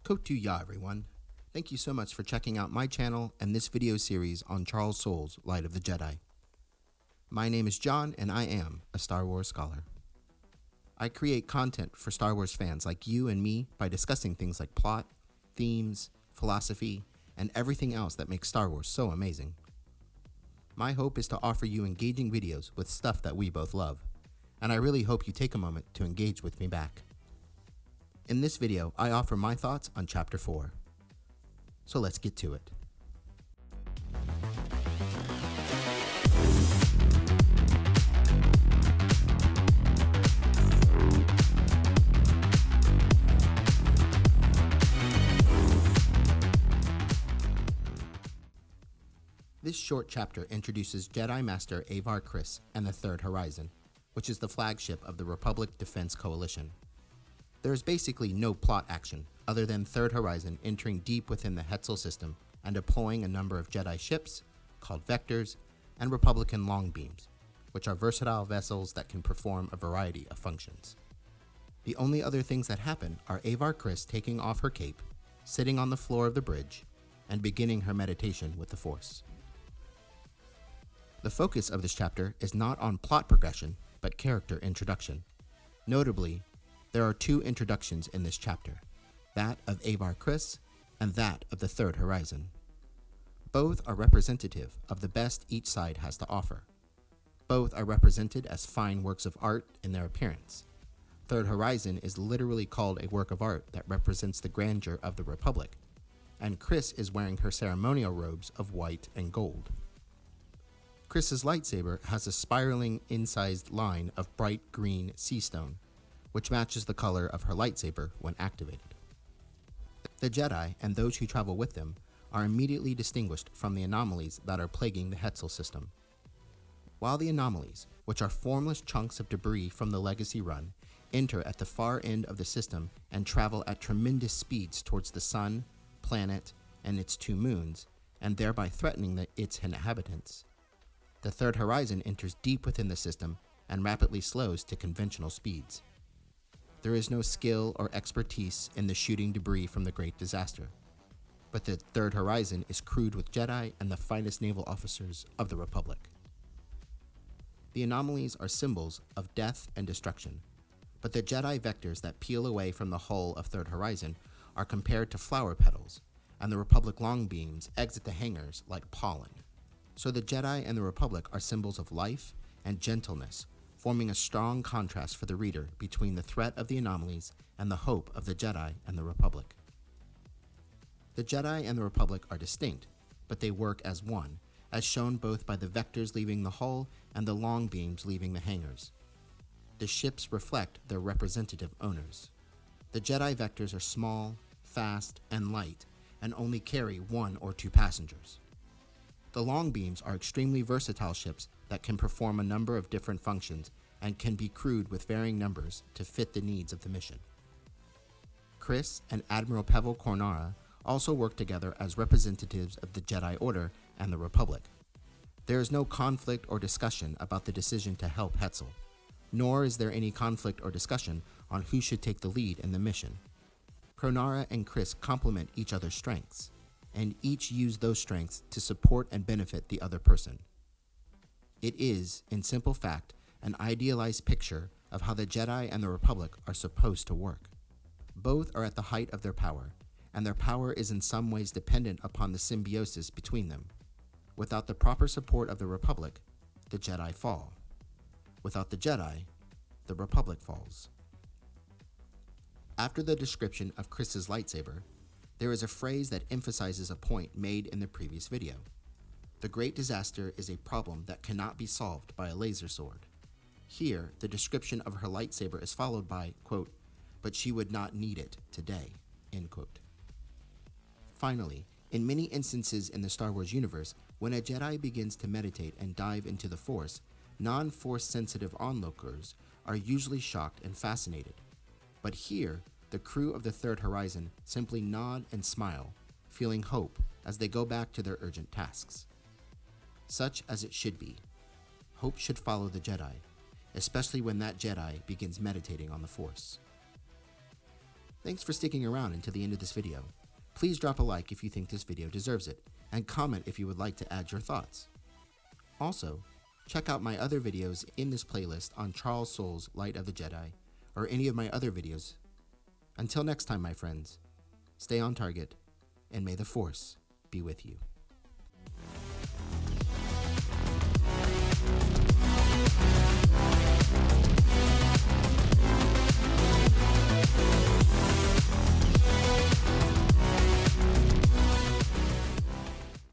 Kotuya, everyone. Thank you so much for checking out my channel and this video series on Charles Soule's Light of the Jedi. My name is John, and I am a Star Wars scholar. I create content for Star Wars fans like you and me by discussing things like plot, themes, philosophy, and everything else that makes Star Wars so amazing. My hope is to offer you engaging videos with stuff that we both love, and I really hope you take a moment to engage with me back. In this video, I offer my thoughts on Chapter 4. So let's get to it. This short chapter introduces Jedi Master Avar Kriss and the Third Horizon, which is the flagship of the Republic Defense Coalition. There is basically no plot action, other than Third Horizon entering deep within the Hetzel system and deploying a number of Jedi ships, called Vectors, and Republican Longbeams, which are versatile vessels that can perform a variety of functions. The only other things that happen are Avar Kriss taking off her cape, sitting on the floor of the bridge, and beginning her meditation with the Force. The focus of this chapter is not on plot progression, but character introduction. Notably, there are two introductions in this chapter, that of Avar Kriss and that of the Third Horizon. Both are representative of the best each side has to offer. Both are represented as fine works of art in their appearance. Third Horizon is literally called a work of art that represents the grandeur of the Republic, and Kriss is wearing her ceremonial robes of white and gold. Kriss's lightsaber has a spiraling incised line of bright green sea stone, which matches the color of her lightsaber when activated. The Jedi and those who travel with them are immediately distinguished from the anomalies that are plaguing the Hetzel system. While the anomalies, which are formless chunks of debris from the Legacy Run, enter at the far end of the system and travel at tremendous speeds towards the sun, planet, and its two moons, and thereby threatening its inhabitants, the Third Horizon enters deep within the system and rapidly slows to conventional speeds. There is no skill or expertise in the shooting debris from the Great Disaster, but the Third Horizon is crewed with Jedi and the finest naval officers of the Republic. The anomalies are symbols of death and destruction, but the Jedi vectors that peel away from the hull of Third Horizon are compared to flower petals, and the Republic longbeams exit the hangars like pollen. So the Jedi and the Republic are symbols of life and gentleness, forming a strong contrast for the reader between the threat of the anomalies and the hope of the Jedi and the Republic. The Jedi and the Republic are distinct, but they work as one, as shown both by the vectors leaving the hull and the longbeams leaving the hangars. The ships reflect their representative owners. The Jedi vectors are small, fast, and light, and only carry one or two passengers. The longbeams are extremely versatile ships that can perform a number of different functions and can be crewed with varying numbers to fit the needs of the mission. Kriss and Admiral Pevel Cornara also work together as representatives of the Jedi Order and the Republic. There is no conflict or discussion about the decision to help Hetzel, nor is there any conflict or discussion on who should take the lead in the mission. Cornara and Kriss complement each other's strengths, and each use those strengths to support and benefit the other person. It is, in simple fact, an idealized picture of how the Jedi and the Republic are supposed to work. Both are at the height of their power, and their power is in some ways dependent upon the symbiosis between them. Without the proper support of the Republic, the Jedi fall. Without the Jedi, the Republic falls. After the description of Kriss's lightsaber, there is a phrase that emphasizes a point made in the previous video. The Great Disaster is a problem that cannot be solved by a laser sword. Here, the description of her lightsaber is followed by, quote, "but she would not need it today," end quote. Finally, in many instances in the Star Wars universe, when a Jedi begins to meditate and dive into the Force, non-Force sensitive onlookers are usually shocked and fascinated. But here, the crew of the Third Horizon simply nod and smile, feeling hope as they go back to their urgent tasks. Such as it should be. Hope should follow the Jedi, especially when that Jedi begins meditating on the Force. Thanks for sticking around until the end of this video. Please drop a like if you think this video deserves it, and comment if you would like to add your thoughts. Also, check out my other videos in this playlist on Charles Soule's Light of the Jedi, or any of my other videos. Until next time, my friends, stay on target, and may the Force be with you.